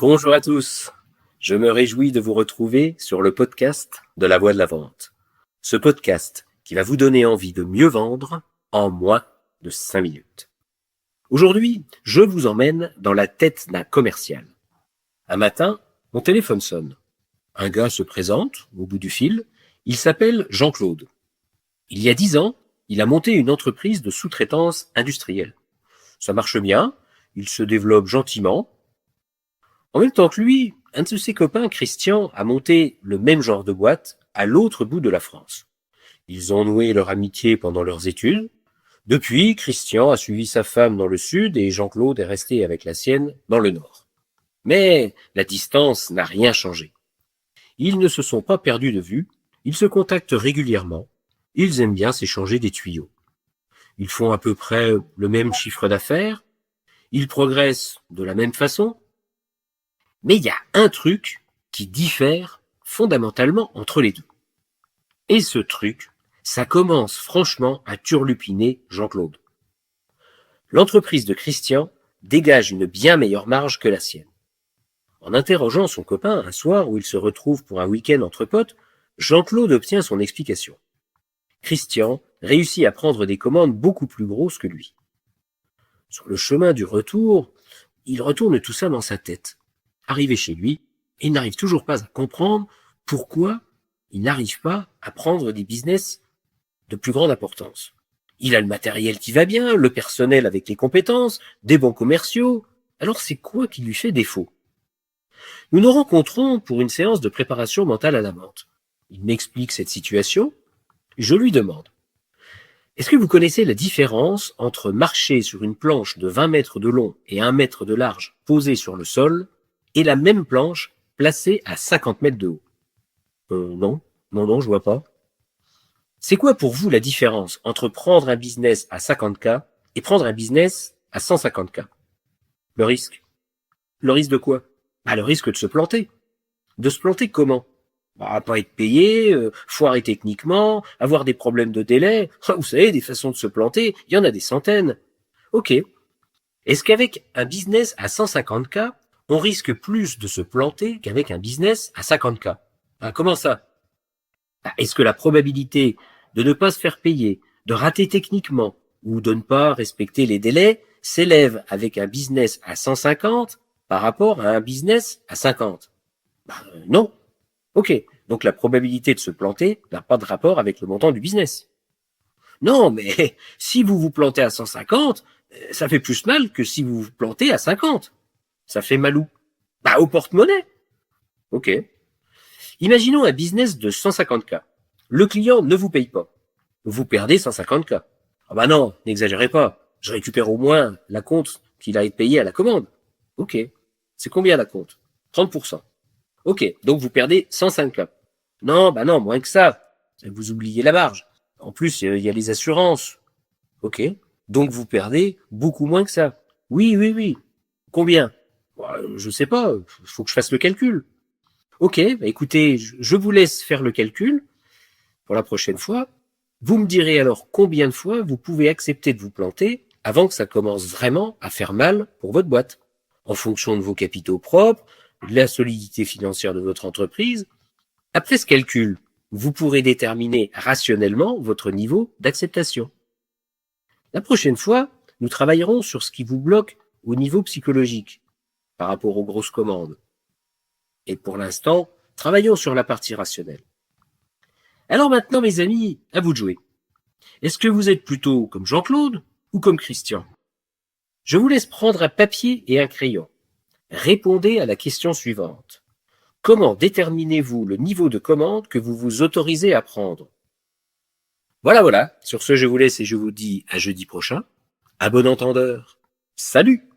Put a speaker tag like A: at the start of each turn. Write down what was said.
A: Bonjour à tous, je me réjouis de vous retrouver sur le podcast de la Voix de la Vente. Ce podcast qui va vous donner envie de mieux vendre en moins de 5 minutes. Aujourd'hui, je vous emmène dans la tête d'un commercial. Un matin, mon téléphone sonne. Un gars se présente au bout du fil, il s'appelle Jean-Claude. Il y a 10 ans, il a monté une entreprise de sous-traitance industrielle. Ça marche bien, il se développe gentiment. En même temps que lui, un de ses copains, Christian, a monté le même genre de boîte à l'autre bout de la France. Ils ont noué leur amitié pendant leurs études. Depuis, Christian a suivi sa femme dans le sud et Jean-Claude est resté avec la sienne dans le nord. Mais la distance n'a rien changé. Ils ne se sont pas perdus de vue, ils se contactent régulièrement, ils aiment bien s'échanger des tuyaux. Ils font à peu près le même chiffre d'affaires, ils progressent de la même façon, mais il y a un truc qui diffère fondamentalement entre les deux. Et ce truc, ça commence franchement à turlupiner Jean-Claude. L'entreprise de Christian dégage une bien meilleure marge que la sienne. En interrogeant son copain un soir où il se retrouve pour un week-end entre potes, Jean-Claude obtient son explication. Christian réussit à prendre des commandes beaucoup plus grosses que lui. Sur le chemin du retour, il retourne tout ça dans sa tête. Arrivé chez lui, il n'arrive toujours pas à comprendre pourquoi il n'arrive pas à prendre des business de plus grande importance. Il a le matériel qui va bien, le personnel avec les compétences, des bons commerciaux. Alors c'est quoi qui lui fait défaut? Nous nous rencontrons pour une séance de préparation mentale à la vente. Il m'explique cette situation. Je lui demande: est-ce que vous connaissez la différence entre marcher sur une planche de 20 mètres de long et 1 mètre de large posée sur le sol et la même planche placée à 50 mètres de haut? Non, je vois pas. C'est quoi pour vous la différence entre prendre un business à 50K et prendre un business à 150K? Le risque. Le risque de quoi? Le risque de se planter. De se planter comment? Pas être payé, foirer techniquement, avoir des problèmes de délai. Vous savez, des façons de se planter, il y en a des centaines. Ok. Est-ce qu'avec un business à 150K, on risque plus de se planter qu'avec un business à 50K? Comment ça? Est-ce que la probabilité de ne pas se faire payer, de rater techniquement ou de ne pas respecter les délais s'élève avec un business à 150 par rapport à un business à 50? Non. Ok, donc la probabilité de se planter n'a pas de rapport avec le montant du business. Non, mais si vous vous plantez à 150, ça fait plus mal que si vous vous plantez à 50. Ça fait mal où? Au porte-monnaie. Ok. Imaginons un business de 150K. Le client ne vous paye pas. Vous perdez 150K. Non, n'exagérez pas. Je récupère au moins la compte qu'il a été payé à la commande. Ok. C'est combien la compte? 30%. Ok, donc vous perdez 105K. Non, moins que ça. Vous oubliez la marge. En plus, il y a les assurances. Ok, donc vous perdez beaucoup moins que ça. Oui. Combien? Je sais pas, faut que je fasse le calcul. Ok, écoutez, je vous laisse faire le calcul pour la prochaine fois. Vous me direz alors combien de fois vous pouvez accepter de vous planter avant que ça commence vraiment à faire mal pour votre boîte, en fonction de vos capitaux propres, de la solidité financière de votre entreprise. Après ce calcul, vous pourrez déterminer rationnellement votre niveau d'acceptation. La prochaine fois, nous travaillerons sur ce qui vous bloque au niveau psychologique par rapport aux grosses commandes. Et pour l'instant, travaillons sur la partie rationnelle. Alors maintenant, mes amis, à vous de jouer. Est-ce que vous êtes plutôt comme Jean-Claude ou comme Christian? Je vous laisse prendre un papier et un crayon. Répondez à la question suivante. Comment déterminez-vous le niveau de commande que vous vous autorisez à prendre? Voilà. Sur ce, je vous laisse et je vous dis à jeudi prochain. À bon entendeur. Salut!